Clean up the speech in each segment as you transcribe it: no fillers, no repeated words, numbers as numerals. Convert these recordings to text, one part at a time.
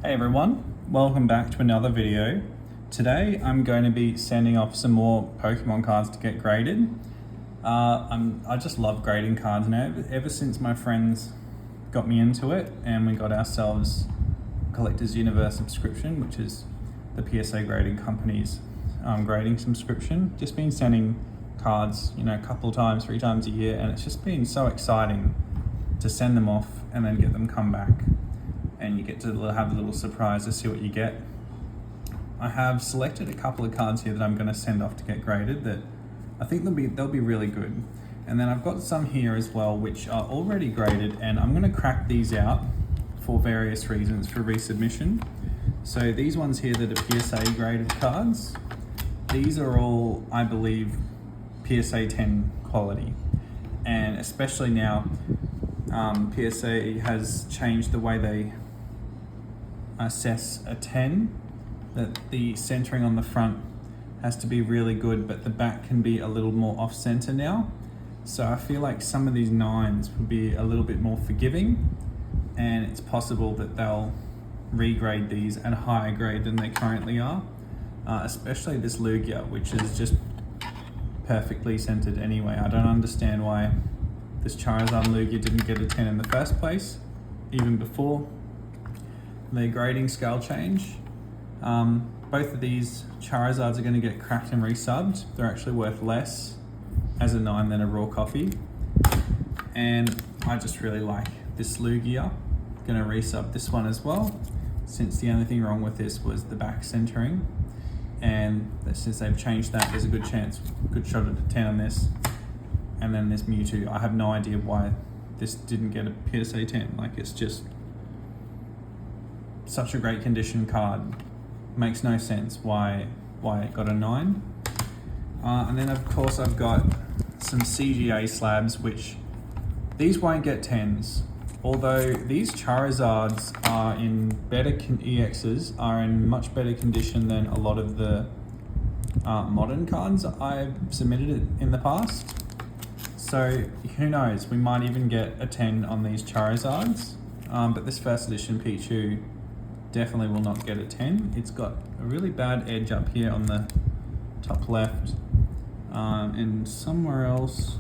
Hey everyone, welcome back to another video. Today I'm going to be sending off some more Pokemon cards to get graded. I just love grading cards now. Ever since my friends got me into it and we got ourselves Collector's Universe subscription, which is the PSA grading company's grading subscription. Just been sending cards, a couple times, 3 times a year, and it's just been so exciting to send them off and then get them come back. And you get to have a little surprise to see what you get. I have selected a couple of cards here that I'm going to send off to get graded that I think they'll be really good. And then I've got some here as well which are already graded, and I'm going to crack these out for various reasons for resubmission. So these ones here that are PSA graded cards, these are all, I believe, PSA 10 quality. And especially now, PSA has changed the way they assess a 10, that the centering on the front has to be really good, but the back can be a little more off center now. So I feel like some of these 9s would be a little bit more forgiving, and it's possible that they'll regrade these at a higher grade than they currently are, especially this Lugia, which is just perfectly centered anyway. I don't understand why this Charizard Lugia didn't get a 10 in the first place, even before the grading scale change. Both of these Charizards are going to get cracked and resubbed. They're actually worth less as a 9 than a raw coffee. And I just really like this Lugia. Going to resub this one as well, since the only thing wrong with this was the back centering. And since they've changed that, there's a good shot at a 10 on this. And then this Mewtwo, I have no idea why this didn't get a PSA 10. Like, it's just such a great condition card. Makes no sense why it got a 9. And then of course I've got some CGA slabs, which these won't get 10s. Although these Charizards are in better EXs, are in much better condition than a lot of the modern cards I've submitted in the past. So who knows, we might even get a 10 on these Charizards. But this first edition Pichu definitely will not get a 10. It's got a really bad edge up here on the top left. And somewhere else,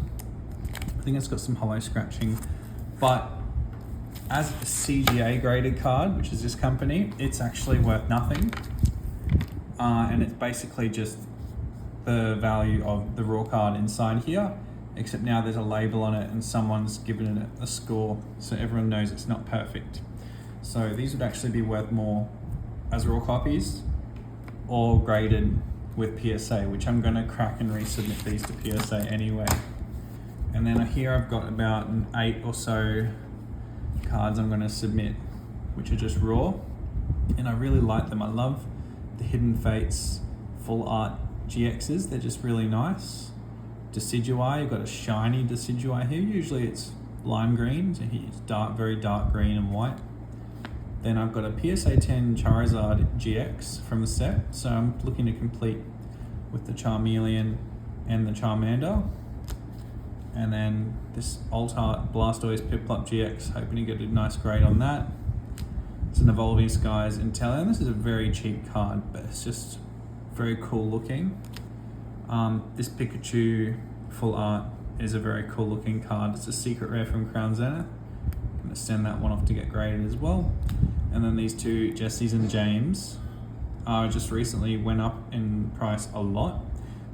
I think it's got some hollow scratching. But as a CGA graded card, which is this company, it's actually worth nothing. And it's basically just the value of the raw card inside here, except now there's a label on it and someone's given it a score, so everyone knows it's not perfect. So these would actually be worth more as raw copies or graded with PSA, which I'm going to crack and resubmit these to PSA anyway. And then here I've got about 8 or so cards I'm going to submit, which are just raw, and I really like them. I love the Hidden Fates full art GXs, they're just really nice. Decidueye, you've got a shiny Decidueye here. Usually it's lime green, so he's very dark green and white. Then I've got a PSA 10 Charizard GX from the set, so I'm looking to complete with the Charmeleon and the Charmander. And then this Alt Art Blastoise Piplup GX, hoping to get a nice grade on that. It's an Evolving Skies Inteleon. This is a very cheap card, but it's just very cool looking. This Pikachu full art is a very cool looking card. It's a secret rare from Crown Zenith. I'm going to send that one off to get graded as well. And then these two Jessies and James just recently went up in price a lot.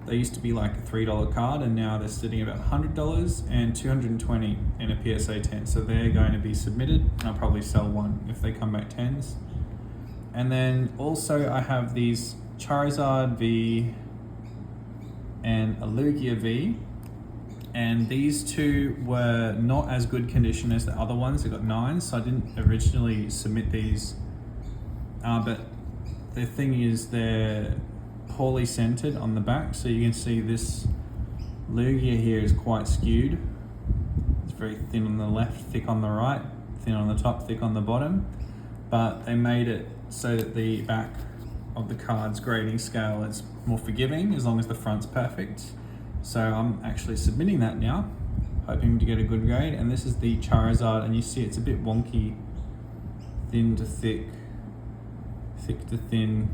They used to be like a $3 card, and now they're sitting about $100 and $220 in a PSA 10. So they're going to be submitted, and I'll probably sell one if they come back 10s. And then also I have these Charizard V and a Lugia V, and these two were not as good condition as the other ones. They got 9s, so I didn't originally submit these, but the thing is they're poorly centered on the back, so you can see this Lugia here is quite skewed. It's very thin on the left, thick on the right, thin on the top, thick on the bottom, but they made it so that the back of the card's grading scale is more forgiving as long as the front's perfect. So I'm actually submitting that now, hoping to get a good grade. And this is the Charizard, and you see it's a bit wonky, thin to thick thick to thin,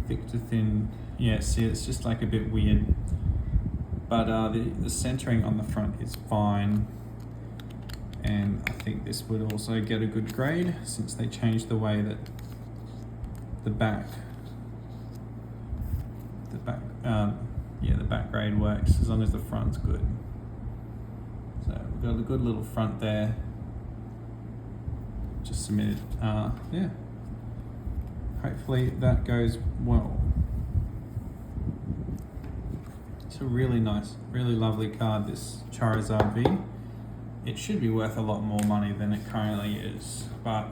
thick to thin. Yeah, see, it's just like a bit weird. But the centering on the front is fine. And I think this would also get a good grade since they changed the way that the back grade works, as long as the front's good. So we've got a good little front there. Just submitted. Yeah. Hopefully that goes well. It's a really nice, really lovely card, this Charizard V. It should be worth a lot more money than it currently is, but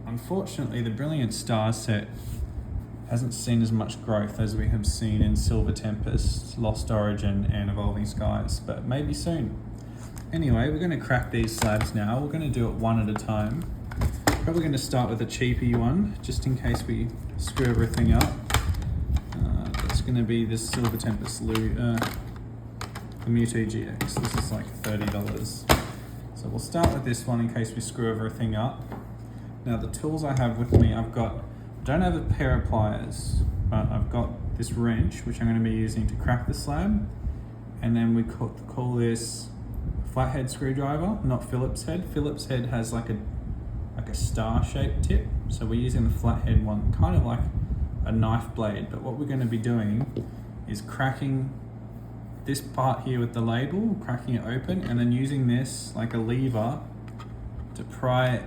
unfortunately the Brilliant Star set hasn't seen as much growth as we have seen in Silver Tempest, Lost Origin and Evolving Skies, but maybe soon. Anyway, we're going to crack these slabs now. We're going to do it one at a time. Probably going to start with a cheapy one, just in case we screw everything up. That's going to be this Silver Tempest the Mewtwo GX. This is like $30. So we'll start with this one in case we screw everything up. Now the tools I have with me, I don't have a pair of pliers, but I've got this wrench, which I'm going to be using to crack the slab. And then we call this flathead screwdriver, not Phillips head. Phillips head has like a star-shaped tip, so we're using the flathead one, kind of like a knife blade. But what we're going to be doing is cracking this part here with the label, cracking it open, and then using this like a lever to pry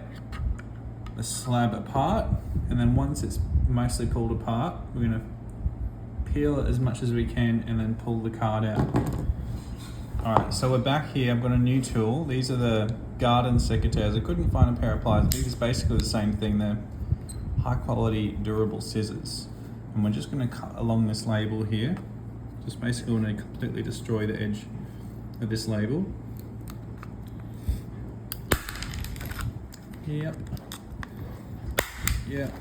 the slab apart. And then once it's mostly pulled apart, we're going to peel it as much as we can and then pull the card out. Alright, so we're back here. I've got a new tool. These are the Garden Secateurs. I couldn't find a pair of pliers. These are basically the same thing. They're high quality durable scissors. And we're just going to cut along this label here. Just basically want to completely destroy the edge of this label. Yep. Yep.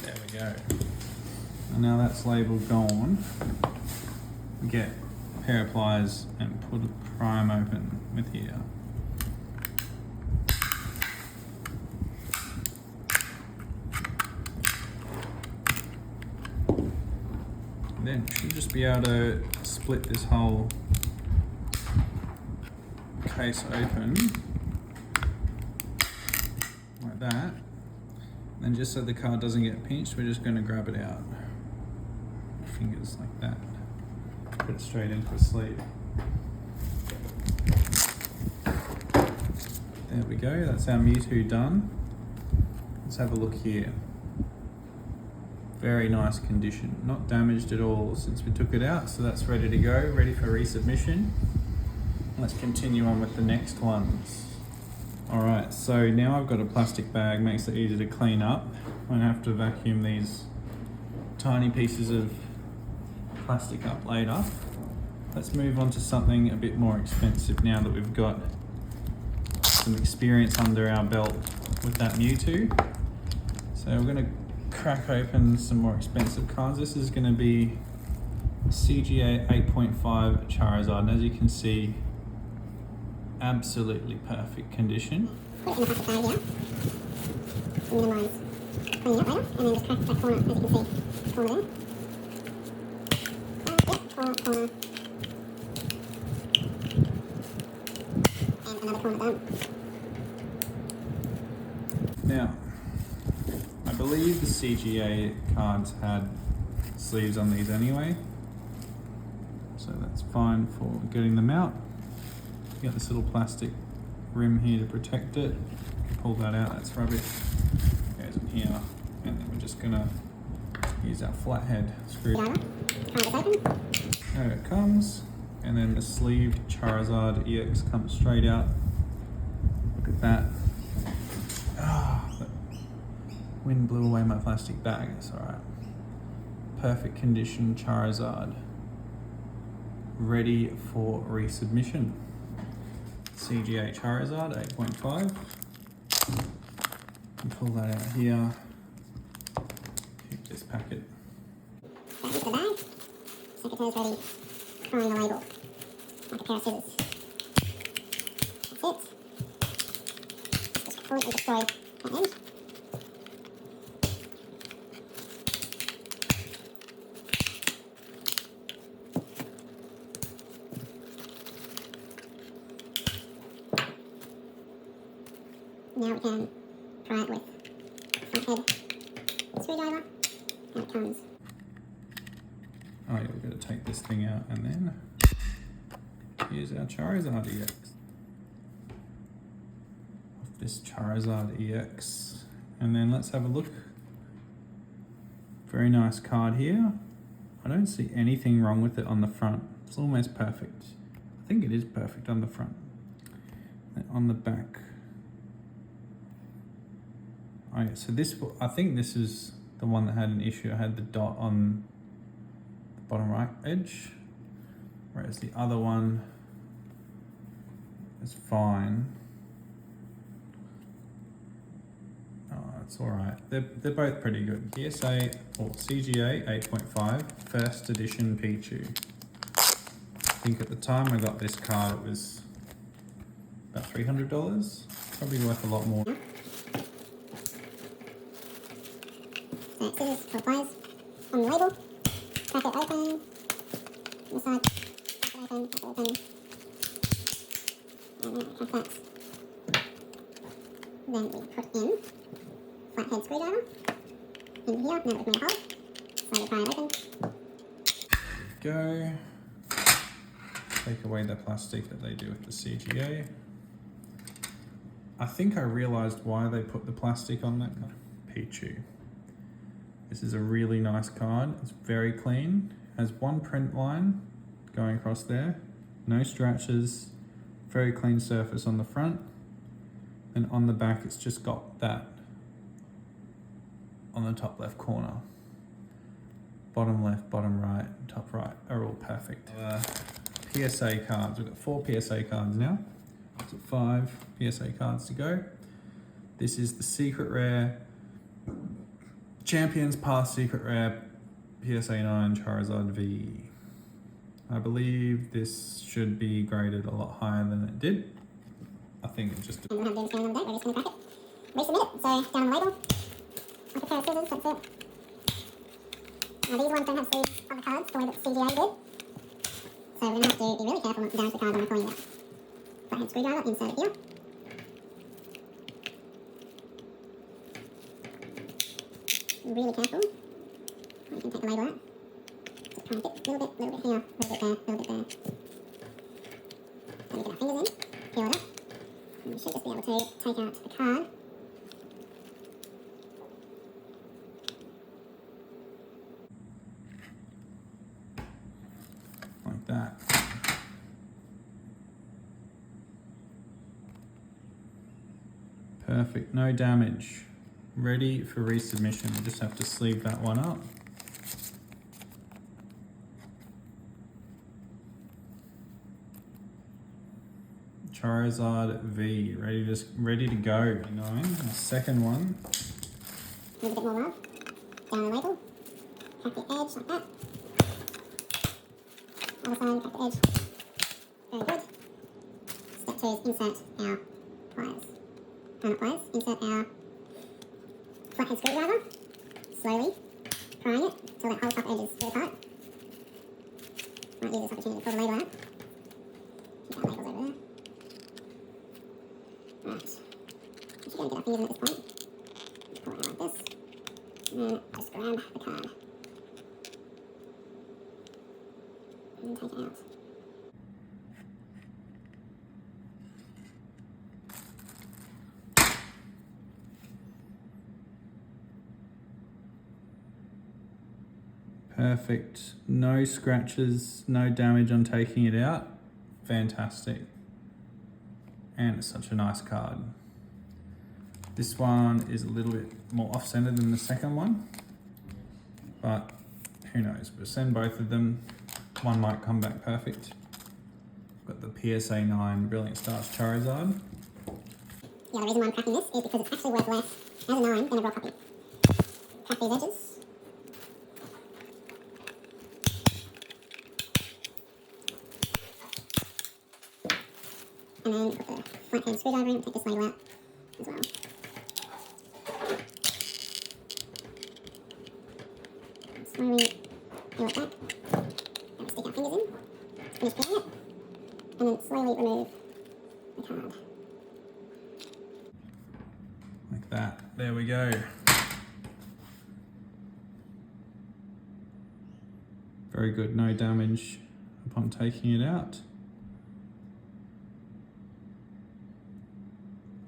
There we go. And now that's label gone. Get a pair of pliers and pry them open with here. Then should just be able to split this whole case open like that. And just so the card doesn't get pinched, we're just going to grab it out. Fingers like that. Put it straight into the sleeve. There we go, that's our Mewtwo done. Let's have a look here. Very nice condition, not damaged at all since we took it out, so that's ready to go, ready for resubmission. Let's continue on with the next ones. Alright, so now I've got a plastic bag, makes it easy to clean up. I don't have to vacuum these tiny pieces of plastic up later. Let's move on to something a bit more expensive now that we've got some experience under our belt with that Mewtwo. So we're going to crack open some more expensive cards. This is going to be CGA 8.5 Charizard, and as you can see, absolutely perfect condition. Put it in the plastic bag here, minimise cleaning up later, and then just crack that corner, as you can see, corner there. Yep, corner. And another corner down. Now, I believe the CGA cards had sleeves on these anyway, so that's fine for getting them out. You got this little plastic rim here to protect it. Pull that out, that's rubbish. Goes in here, and then we're just gonna use our flathead screw. There it comes, and then the sleeved Charizard EX comes straight out. Look at that. The wind blew away my plastic bag, it's alright. Perfect condition Charizard. Ready for resubmission. CGA Charizard 8.5. Pull that out here. this packet. Back into the bag. Secretary's ready. Prying the label. Like a pair of scissors. That's it. Just completely destroy that edge. Now we can try it with front head screwdriver. How it comes. Oh yeah, we're going to take this thing out and then use our Charizard EX. Off this Charizard EX. And then let's have a look. Very nice card here. I don't see anything wrong with it on the front. It's almost perfect. I think it is perfect on the front. And on the back. Oh yeah, so this, I think this is the one that had an issue. I had the dot on the bottom right edge, whereas the other one is fine. Oh, it's all right. They're both pretty good. PSA or CGA 8.5, first edition Pichu. I think at the time I got this card, it was about $300. Probably worth a lot more. So scissors for pliers on the label. Crack it open. This side. Crack it open. And then crack that. Then we put in flathead screwdriver in here. Now we've made a hole. So we pry it open. Go. Take away the plastic that they do with the CGA. I think I realized why they put the plastic on that Pichu. This is a really nice card. It's very clean. Has one print line going across there. No scratches. Very clean surface on the front. And on the back, it's just got that on the top left corner. Bottom left, bottom right, top right are all perfect. PSA cards. We've got 4 PSA cards now. So 5 PSA cards to go. This is the secret rare Champions Path Secret Rare PSA 9 Charizard V. I believe this should be graded a lot higher than it did. I think it just... And we'll have them scanning on the date, we're just going to crack it. Resubmit it, so down on the label. Like a pair of scissors, that's it. Now these ones don't have sleeves on the cards, the way that the CGA did. So we're going to have to be really careful not to damage the card when we're pulling it out. Flathead screwdriver, insert it here. Really careful. You can take the label out. Just try and fit a little bit here, a little bit there, a little bit there. Then we get our fingers in, peel it up, and we should just be able to take out the card. Like that. Perfect, no damage. Ready for resubmission. We just have to sleeve that one up. Charizard V, ready to go. 9. The second one. Need a bit more love. Down the label. Crack the edge like that. Other side, crack the edge. Very good. Step 2 is insert our pliers. Not pliers, insert our flathead screwdriver. Slowly prying it until that whole top edge is split apart. Might use this opportunity to pull the label out. Keep our labels over there. Right. We should go and get our fingers in at this point. Pull it out like this. And then just grab the card. And take it out. Perfect. No scratches, no damage on taking it out. Fantastic. And it's such a nice card. This one is a little bit more off-center than the second one, but who knows? We'll send both of them. One might come back perfect. Got the PSA 9 Brilliant Stars Charizard. Yeah, the reason why I'm cracking this is because it's actually worth less as a 9 than a raw copy. Crack these edges. and then put the flathead screwdriver in, take this label out as well. Slowly peel it back, and stick our fingers in, finish peeling it, and then slowly remove the card. Like that. There we go. Very good, no damage upon taking it out.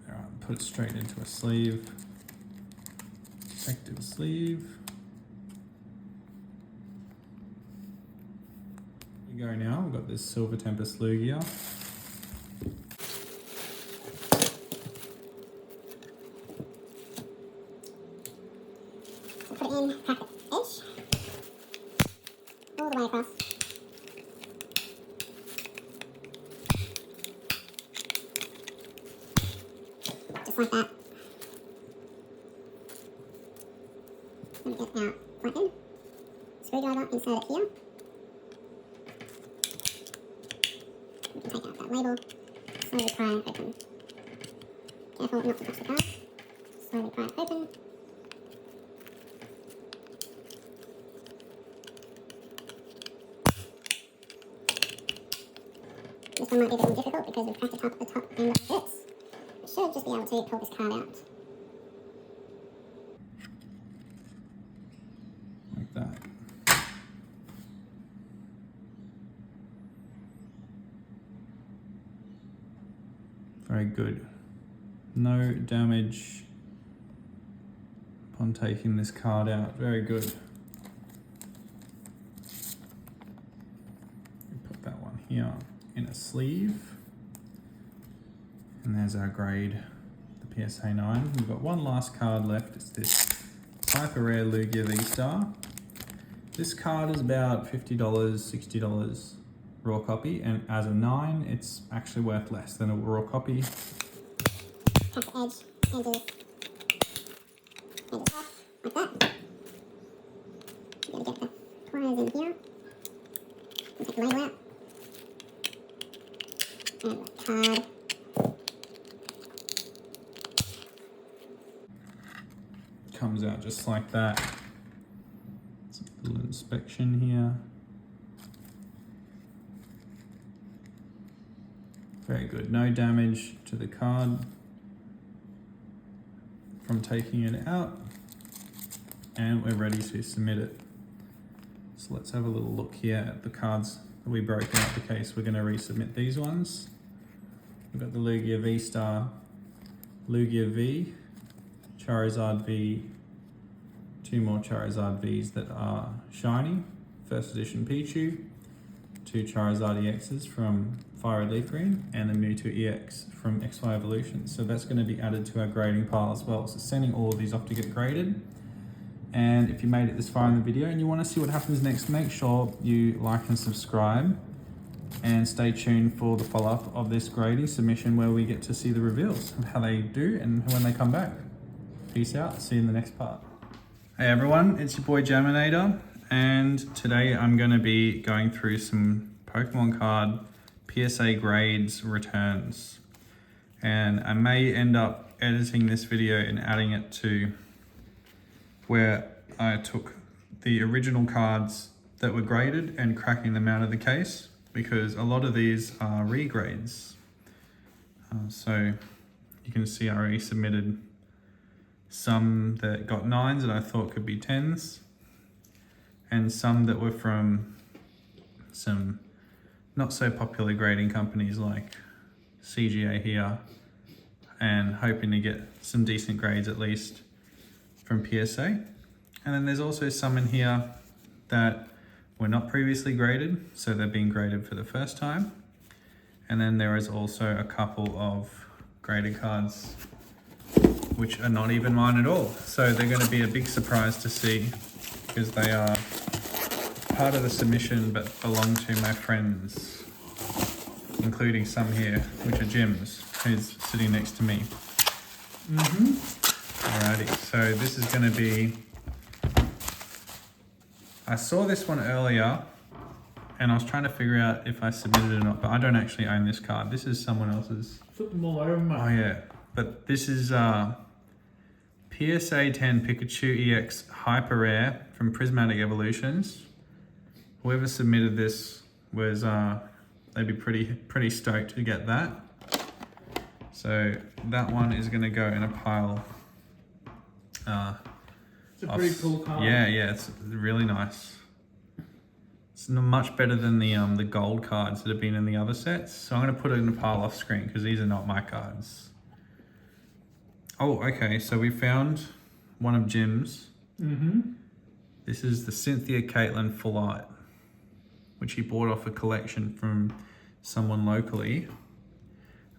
Alright, put it straight into a sleeve. Protective sleeve. Here we go now, we've got this Silver Tempest Lugia. So put it in, crack the edge, all the way across. Just like that. Then we get our flathead screwdriver, insert it here. We can take out that label, slowly pry it open. Careful not to touch the card. Slowly pry it open. This one might be a bit more difficult because we've cracked it up at the top and it hurts. We should just be able to pull this card out. Like that. Very good. No damage upon taking this card out. Very good. Put that one here in a sleeve. And there's our grade, the PSA 9. We've got one last card left. It's this hyper rare Lugia V-Star. This card is about $50, $60 raw copy, and as a 9, it's actually worth less than a raw copy. Cut the edges off, like that. You gotta get the pliers in here. And take the label out. And the card. Comes out just like that. It's a little inspection here. Very good, no damage to the card from taking it out, and we're ready to submit it. So let's have a little look here at the cards that we broke out the case. We're going to resubmit these ones. We've got the Lugia V-Star, Lugia V, Charizard V, two more Charizard Vs that are shiny, first edition Pichu, two Charizard EXs from Fire Leaf Green, and the Mewtwo EX from XY Evolution. So that's going to be added to our grading pile as well. So sending all of these off to get graded. And if you made it this far in the video and you want to see what happens next, make sure you like and subscribe, and stay tuned for the follow-up of this grading submission where we get to see the reveals of how they do and when they come back. Peace out, see you in the next part. Hey everyone, it's your boy Jaminator, and today I'm going to be going through some Pokemon card PSA grades returns, and I may end up editing this video and adding it to where I took the original cards that were graded and cracking them out of the case, because a lot of these are regrades. So you can see I already submitted some that got 9s that I thought could be 10s, and some that were from some not so popular grading companies like CGA here, and hoping to get some decent grades at least from PSA. And then there's also some in here that were not previously graded, so they're being graded for the first time. And then there is also a couple of graded cards which are not even mine at all. So they're going to be a big surprise to see, because they are part of the submission but belong to my friends, including some here, which are Jim's, who's sitting next to me. Alrighty, so this is going to be, I saw this one earlier And I was trying to figure out if I submitted it or not, but I don't actually own this card. This is someone else's. Flip them all over, mate. Oh yeah, but this is PSA 10 Pikachu EX Hyper Rare from Prismatic Evolutions. Whoever submitted this was they'd be pretty stoked to get that. So that one is going to go in a pile. It's a pretty cool card. Yeah, it's really nice. It's much better than the gold cards that have been in the other sets. So I'm going to put it in a pile off screen because these are not my cards. Oh, okay. So we found one of Jim's. Mm-hmm. This is the Cynthia Caitlin Full Art, which he bought off a collection from someone locally.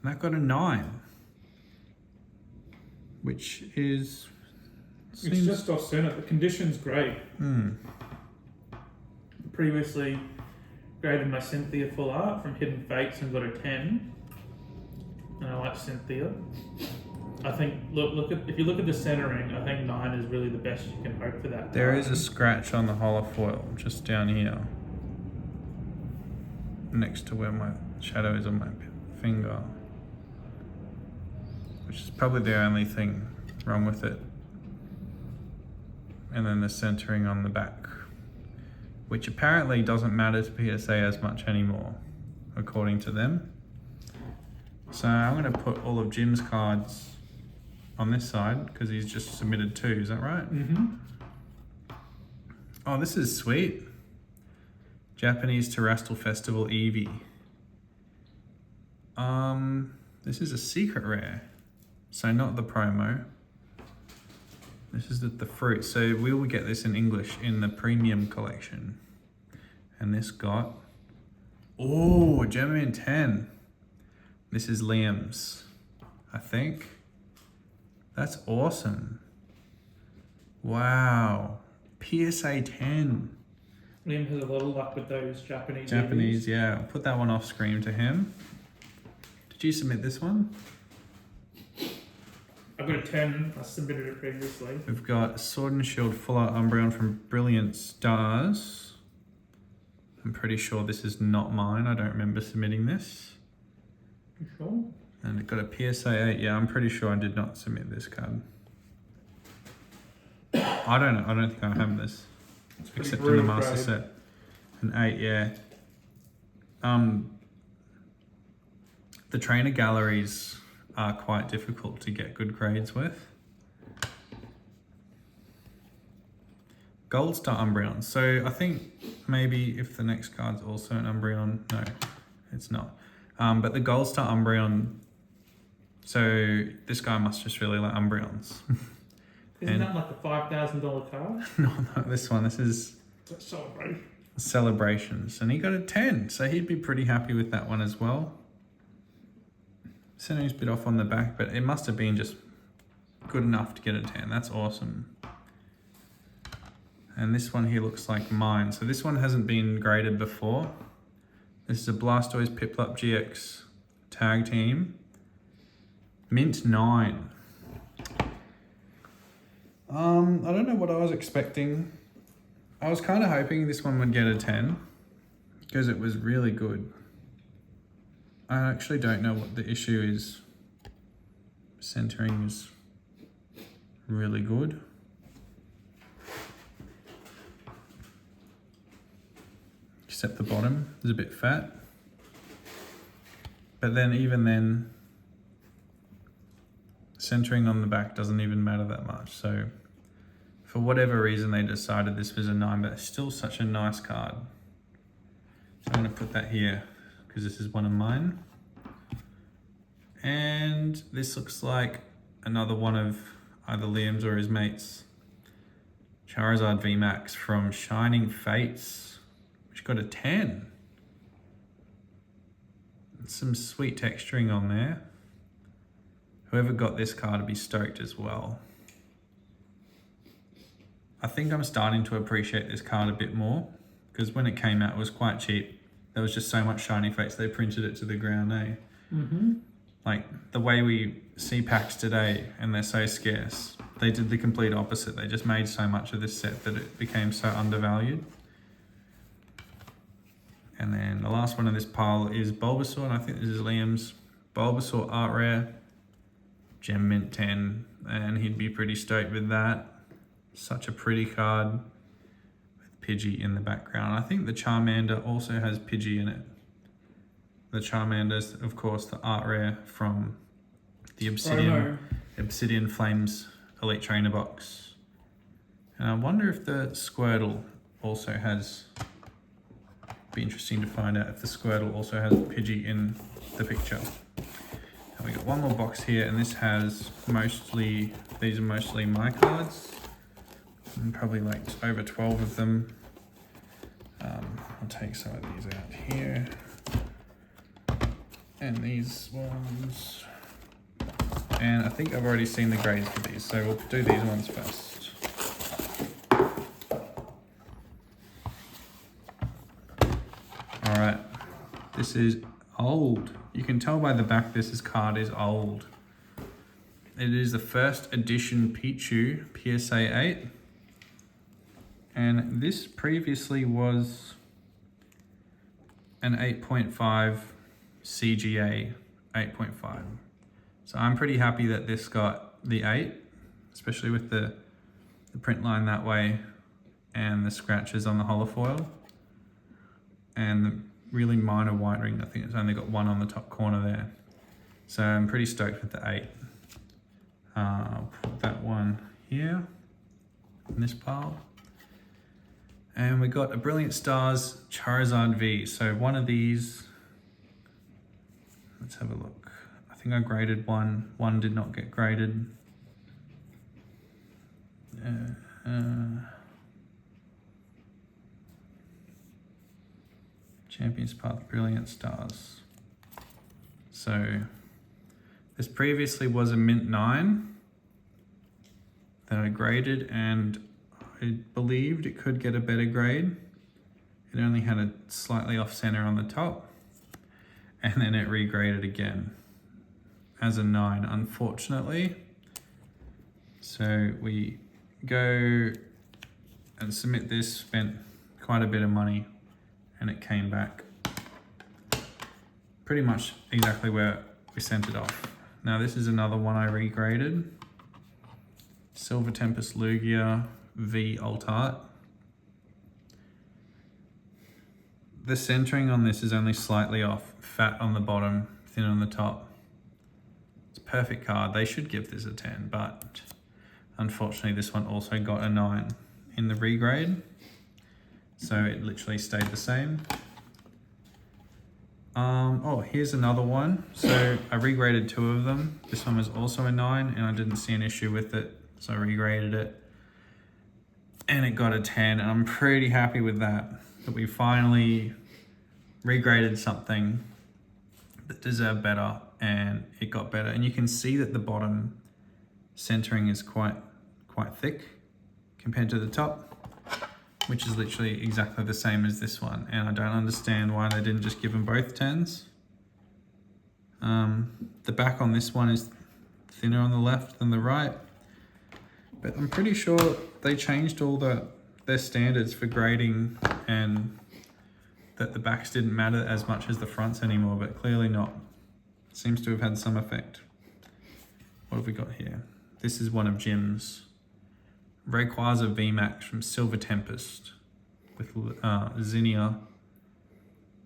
And that got a 9, which is... It's just off center. The condition's great. Previously graded my Cynthia Full Art from Hidden Fates and got a 10. And I like Cynthia. I think if you look at the centering, I think 9 is really the best you can hope for that. There is a scratch on the holofoil just down here, next to where my shadow is on my finger, which is probably the only thing wrong with it. And then the centering on the back, which apparently doesn't matter to PSA as much anymore, according to them. So I'm going to put all of Jim's cards on this side because he's just submitted 2, is that right? Mm-hmm. Oh, this is sweet. Japanese Terrestrial Festival Eevee. This is a secret rare, so not the promo. This is the fruit. So we will get this in English in the premium collection. And this got, oh, a German 10. This is Liam's, I think. That's awesome. Wow. PSA 10. Liam has a lot of luck with those Japanese. Japanese, yeah. I'll put that one off screen to him. Did you submit this one? I've got a 10. I submitted it previously. We've got Sword and Shield Full Art Umbreon from Brilliant Stars. I'm pretty sure this is not mine. I don't remember submitting this. You sure? And it got a PSA 8. Yeah, I'm pretty sure I did not submit this card. I don't know. I don't think I have this. Except in the master set. An 8, yeah. The trainer galleries are quite difficult to get good grades with. Gold Star Umbreon. So I think maybe if the next card's also an Umbreon, no, it's not. But the Gold Star Umbreon, so this guy must just really like Umbreons. Isn't that like the $5,000 card? No, this one. This is Celebration. Celebrations. And he got a 10, so he'd be pretty happy with that one as well. Centering's a bit off on the back, but it must have been just good enough to get a 10. That's awesome. And this one here looks like mine. So this one hasn't been graded before. This is a Blastoise Piplup GX tag team. Mint 9. I don't know what I was expecting. I was kind of hoping this one would get a 10 because it was really good. I actually don't know what the issue is. Centering is really good. Except the bottom is a bit fat. But then even then, centering on the back doesn't even matter that much. So for whatever reason, they decided this was a 9, but it's still such a nice card. So I'm gonna put that here because this is one of mine. And this looks like another one of either Liam's or his mates. Charizard VMAX from Shining Fates, which got a 10. Some sweet texturing on there. Whoever got this card would be stoked as well. I think I'm starting to appreciate this card a bit more because when it came out, it was quite cheap. There was just so much Shiny Fates, they printed it to the ground, eh? Mm-hmm. Like the way we see packs today and they're so scarce, they did the complete opposite. They just made so much of this set that it became so undervalued. And then the last one in this pile is Bulbasaur, and I think this is Liam's Bulbasaur Art Rare, Gem Mint 10, and he'd be pretty stoked with that. Such a pretty card with Pidgey in the background. I think the Charmander also has Pidgey in it. The Charmander's, of course, the Art Rare from the Obsidian Flames Elite Trainer box. And I wonder if the Squirtle also has... Be interesting to find out if the Squirtle also has Pidgey in the picture. And we got one more box here, and this has mostly, these are mostly my cards, and probably like over 12 of them. I'll take some of these out here, and these ones, and I think I've already seen the grades for these, so we'll do these ones first. Alright, this is old. You can tell by the back this card is old. It is the first edition Pichu PSA 8. And this previously was an 8.5 CGA 8.5. So I'm pretty happy that this got the 8, especially with the print line that way and the scratches on the holofoil. And the really minor white ring, I think it's only got one on the top corner there. So I'm pretty stoked with the 8. I'll put that one here in this pile. And we got a Brilliant Stars Charizard V. So one of these, let's have a look. I think I graded one. One did not get graded. Champions Path Brilliant Stars. So this previously was a mint 9 that I graded, and I believed it could get a better grade. It only had a slightly off center on the top, and then it regraded again as a 9, unfortunately. So we go and submit this, spent quite a bit of money, and it came back pretty much exactly where we sent it off. Now this is another one I regraded. Silver Tempest Lugia V Alt Art. The centering on this is only slightly off. Fat on the bottom, thin on the top. It's a perfect card. They should give this a 10, but unfortunately this one also got a 9 in the regrade. So it literally stayed the same. Oh, here's another one. So I regraded 2 of them. This one was also a 9, and I didn't see an issue with it, so I regraded it. And it got a 10, and I'm pretty happy with that we finally regraded something that deserved better, and it got better. And you can see that the bottom centering is quite thick compared to the top, which is literally exactly the same as this one. And I don't understand why they didn't just give them both 10s. The back on this one is thinner on the left than the right, but I'm pretty sure they changed all their standards for grading, and that the backs didn't matter as much as the fronts anymore, but clearly not. Seems to have had some effect. What have we got here? This is one of Jim's. Rayquaza VMAX from Silver Tempest with Zinnia.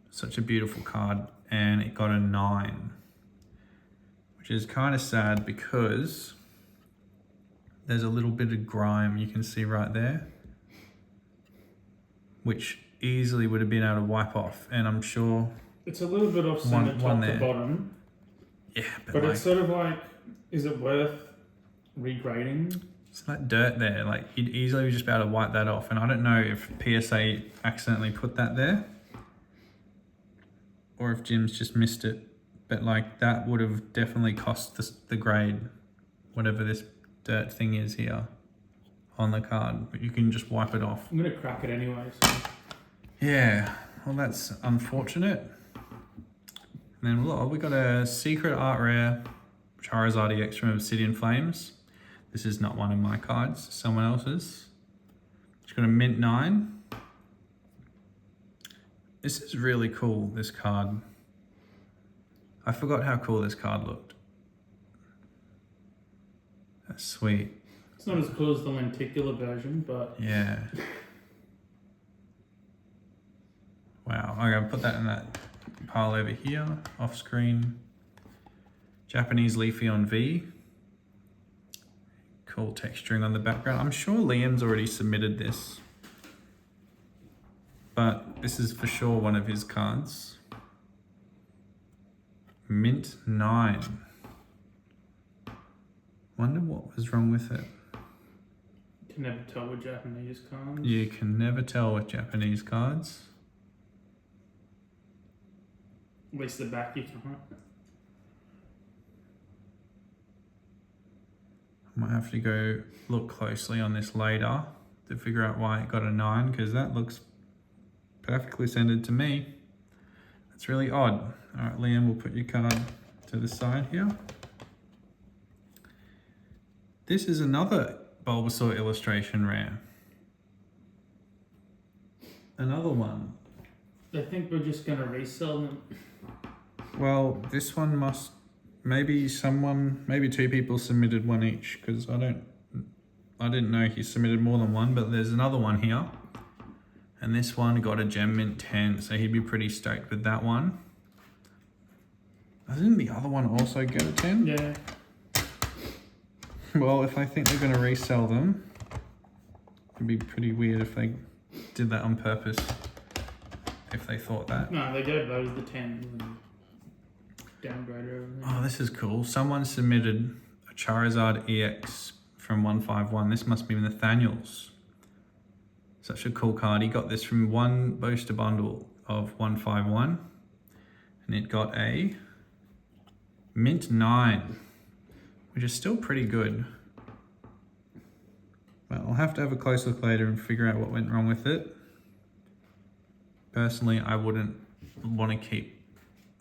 Such a beautiful card, and it got a 9, which is kind of sad because there's a little bit of grime you can see right there, which easily would have been able to wipe off, and I'm sure it's a little bit off center top to bottom. Yeah, but it's sort of like, is it worth regrading? It's that dirt there, like you'd easily just be able to wipe that off. And I don't know if PSA accidentally put that there or if Jim's just missed it, but like that would have definitely cost the grade, whatever this dirt thing is here on the card, but you can just wipe it off. I'm gonna crack it anyway. So. Yeah, well that's unfortunate. And then look, we got a secret art rare Charizard EX from Obsidian Flames. This is not one of my cards, someone else's. It's got a mint 9. This is really cool, this card. I forgot how cool this card looked. That's sweet. It's not as cool as the lenticular version, but Yeah. Wow, I'm gonna put that in that pile over here, off screen. Japanese Leafy on V. Cool texturing on the background. I'm sure Liam's already submitted this, but this is for sure one of his cards. Mint 9. Wonder what was wrong with it. you can never tell with Japanese cards. You can never tell with Japanese cards. At least the back you can't. I might have to go look closely on this later to figure out why it got a 9, because that looks perfectly centered to me. That's really odd. All right, Liam, we'll put your card to the side here. This is another Bulbasaur illustration rare. Another one. I think we're just gonna resell them. Well, this one must, maybe two people submitted one each, because I didn't know he submitted more than one, but there's another one here. And this one got a Gem Mint 10, so he'd be pretty stoked with that one. Doesn't the other one also get a 10? Yeah. Well, if I think they're going to resell them, it'd be pretty weird if they did that on purpose, if they thought that. No, they gave those the 10s and downgraded everything. Oh, this is cool. Someone submitted a Charizard EX from 151. This must be Nathaniel's. Such a cool card. He got this from one booster bundle of 151. And it got a Mint 9, which is still pretty good. But I'll have to have a close look later and figure out what went wrong with it. Personally, I wouldn't want to keep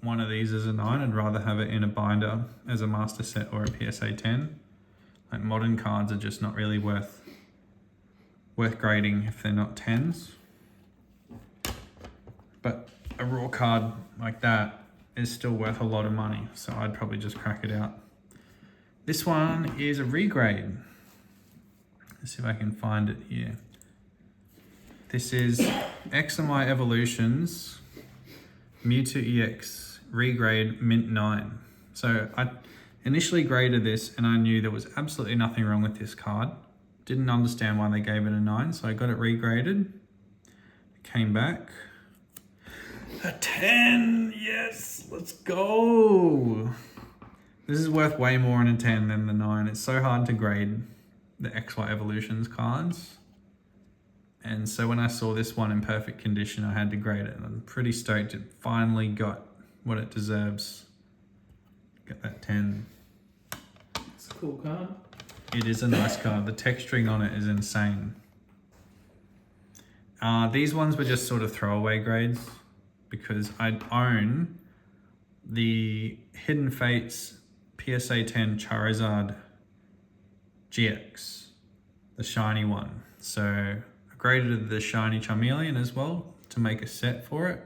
one of these as a 9. I'd rather have it in a binder as a master set or a PSA 10. Like, modern cards are just not really worth grading if they're not 10s. But a raw card like that is still worth a lot of money, so I'd probably just crack it out. This one is a regrade. Let's see if I can find it here. This is XMI Evolutions Mewtwo EX regrade Mint 9. So I initially graded this and I knew there was absolutely nothing wrong with this card. Didn't understand why they gave it a 9, so I got it regraded. It came back. A 10, yes, let's go. This is worth way more in a 10 than the 9. It's so hard to grade the XY Evolutions cards. And so when I saw this one in perfect condition, I had to grade it. And I'm pretty stoked it finally got what it deserves. Get that 10. It's a cool card. It is a nice card. The texturing on it is insane. These ones were just sort of throwaway grades because I own the Hidden Fates PSA 10 Charizard GX, the shiny one. So I graded the shiny Charmeleon as well to make a set for it.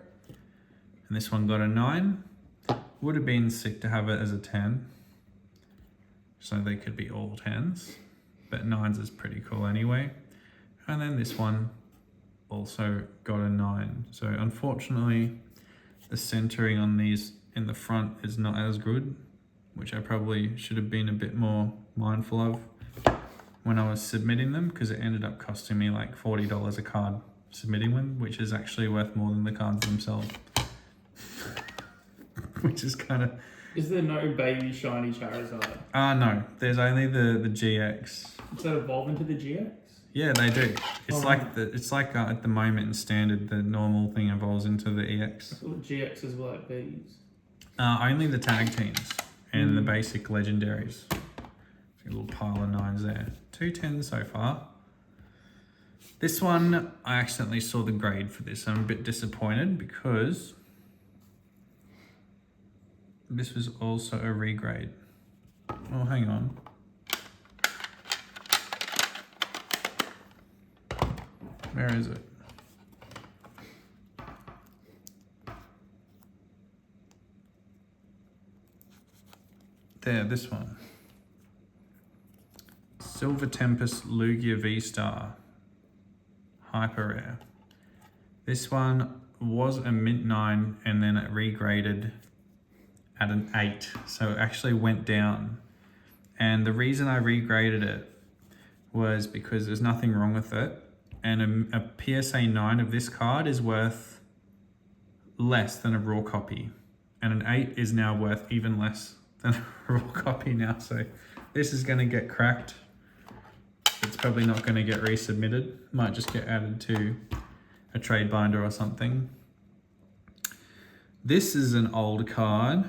And this one got a 9. Would have been sick to have it as a 10. So they could be all 10s, but 9s is pretty cool anyway. And then this one also got a 9. So unfortunately, the centering on these in the front is not as good, which I probably should have been a bit more mindful of when I was submitting them, because it ended up costing me like $40 a card submitting them, which is actually worth more than the cards themselves. Which is kind of... Is there no baby shiny Charizard? No, there's only the GX. Does that evolve into the GX? Yeah, they do. It's Oh, like right. at the moment in standard, the normal thing evolves into the EX. I thought the GXs were like these. Only the tag teams and the basic legendaries. A little pile of 9s there. 2 10s so far. This one, I accidentally saw the grade for this. I'm a bit disappointed because this was also a regrade. Oh, hang on. Where is it? there, this one. Silver Tempest Lugia V-Star. Hyper rare. This one was a mint 9 and then it regraded at an 8. So it actually went down. And the reason I regraded it was because there's nothing wrong with it. And a PSA 9 of this card is worth less than a raw copy. And an 8 is now worth even less than a raw copy now. So this is going to get cracked. It's probably not going to get resubmitted. Might just get added to a trade binder or something. This is an old card.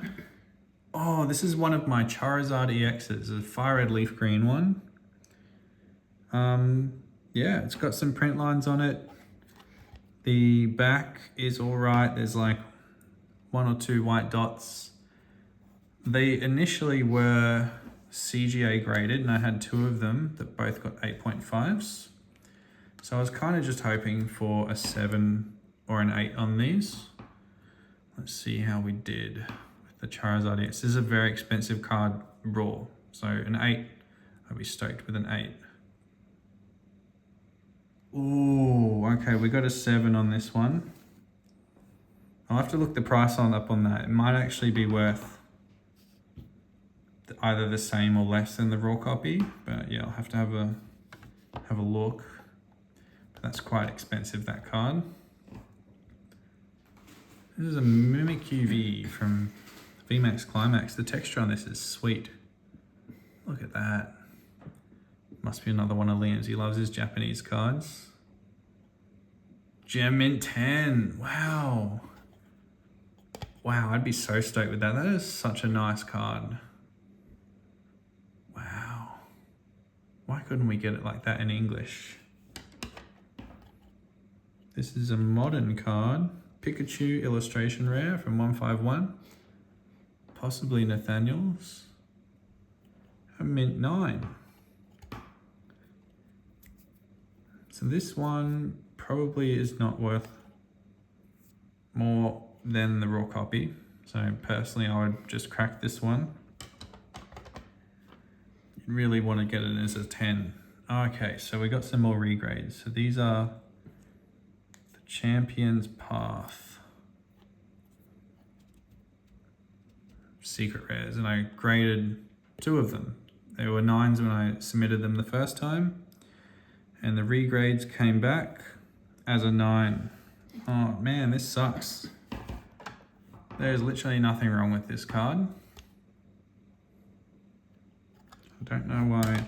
Oh, this is one of my Charizard EXs, a fire red leaf green one. Yeah, it's got some print lines on it. The back is all right. There's like 1 or 2 white dots. They initially were CGA graded and I had 2 of them that both got 8.5s. So I was kind of just hoping for a 7 or an 8 on these. Let's see how we did with the Charizard EX. This is a very expensive card raw. So an 8, I'd be stoked with an 8. Ooh, okay, we got a 7 on this one. I'll have to look the price up on that. It might actually be worth either the same or less than the raw copy, but yeah, I'll have to have a look. But that's quite expensive, that card. This is a Mimikyu V from VMAX Climax. The texture on this is sweet. Look at that. Must be another one of Liam's. He loves his Japanese cards. Gem Mint 10. Wow. Wow, I'd be so stoked with that. That is such a nice card. Wow. Why couldn't we get it like that in English? This is a modern card. Pikachu illustration rare from 151. Possibly Nathaniel's. A mint 9. So this one probably is not worth more than the raw copy. So personally, I would just crack this one. You really want to get it as a 10. Okay, so we got some more regrades. So these are the Champion's Path. Secret rares, and I graded 2 of them. They were 9s when I submitted them the first time. And the regrades came back as a 9. Oh man, this sucks. There's literally nothing wrong with this card. I don't know why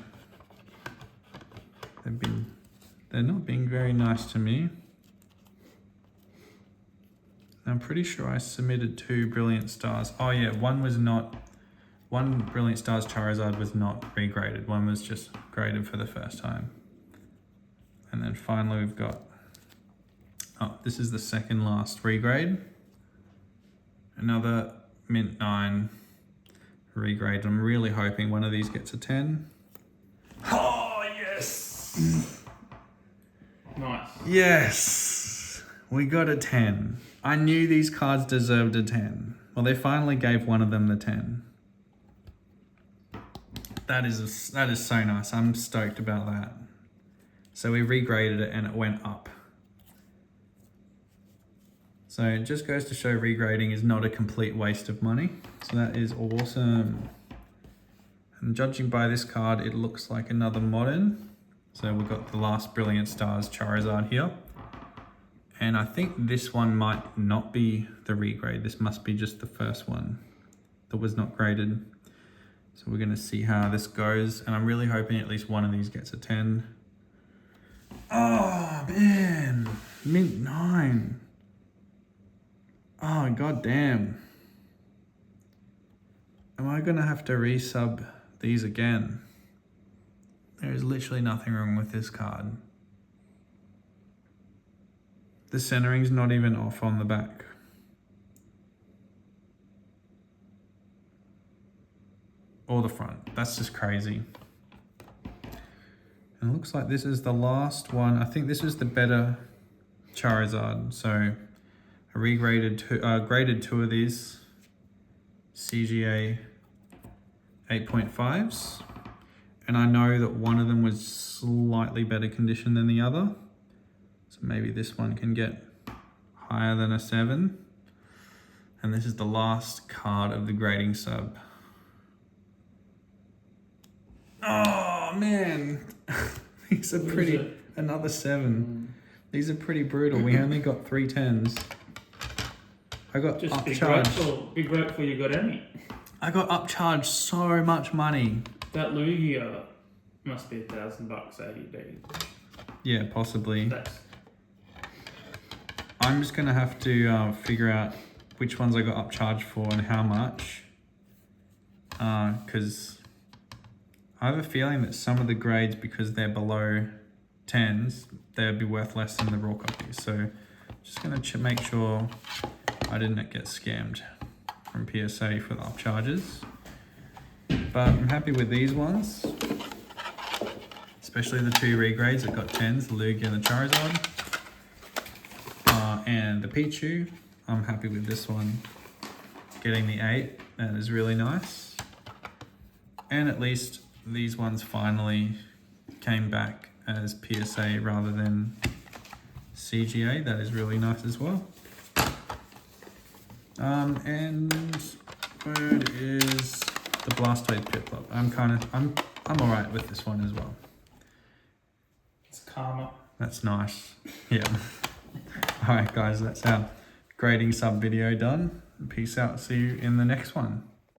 they're not being very nice to me. I'm pretty sure I submitted 2 Brilliant Stars. Oh yeah, one Brilliant Stars Charizard was not regraded. One was just graded for the first time. And then finally we've got, oh, this is the second last regrade. Another mint 9 regrade. I'm really hoping one of these gets a 10. Oh, yes! Nice. Yes! We got a 10. I knew these cards deserved a 10. Well, they finally gave one of them the 10. That is so nice. I'm stoked about that. So we regraded it and it went up. So it just goes to show regrading is not a complete waste of money. So that is awesome. And judging by this card, it looks like another modern. So we've got the last Brilliant Stars Charizard here. And I think this one might not be the regrade. This must be just the first one that was not graded. So we're gonna see how this goes. And I'm really hoping at least one of these gets a 10. Oh man, mint 9. Oh god damn. Am I gonna have to resub these again? There is literally nothing wrong with this card. The centering's not even off on the back. Or the front. That's just crazy. And it looks like this is the last one. I think this is the better Charizard. So I graded 2 of these. CGA 8.5s. And I know that one of them was slightly better condition than the other. So maybe this one can get higher than a 7. And this is the last card of the grading sub. Oh man, these are pretty, another 7. These are pretty brutal. We only got 3 10s. I got Just be upcharged. grateful you got any. I got upcharged so much money. That Lugia must be $1,000 AUD. Yeah, possibly. That's I'm just gonna have to figure out which ones I got upcharged for and how much. Because I have a feeling that some of the grades, because they're below 10s, they'll be worth less than the raw copies. So just gonna make sure I didn't get scammed from PSA for the upcharges. But I'm happy with these ones, especially the 2 regrades that got 10s, the Lugia and the Charizard. And the Pichu, I'm happy with this one. Getting the 8, that is really nice. And at least these ones finally came back as PSA rather than CGA. That is really nice as well. And third is the Blastoise Piplup. I'm alright with this one as well. it's karma. That's nice. Yeah. Alright guys, that's our grading sub video done. Peace out. See you in the next one.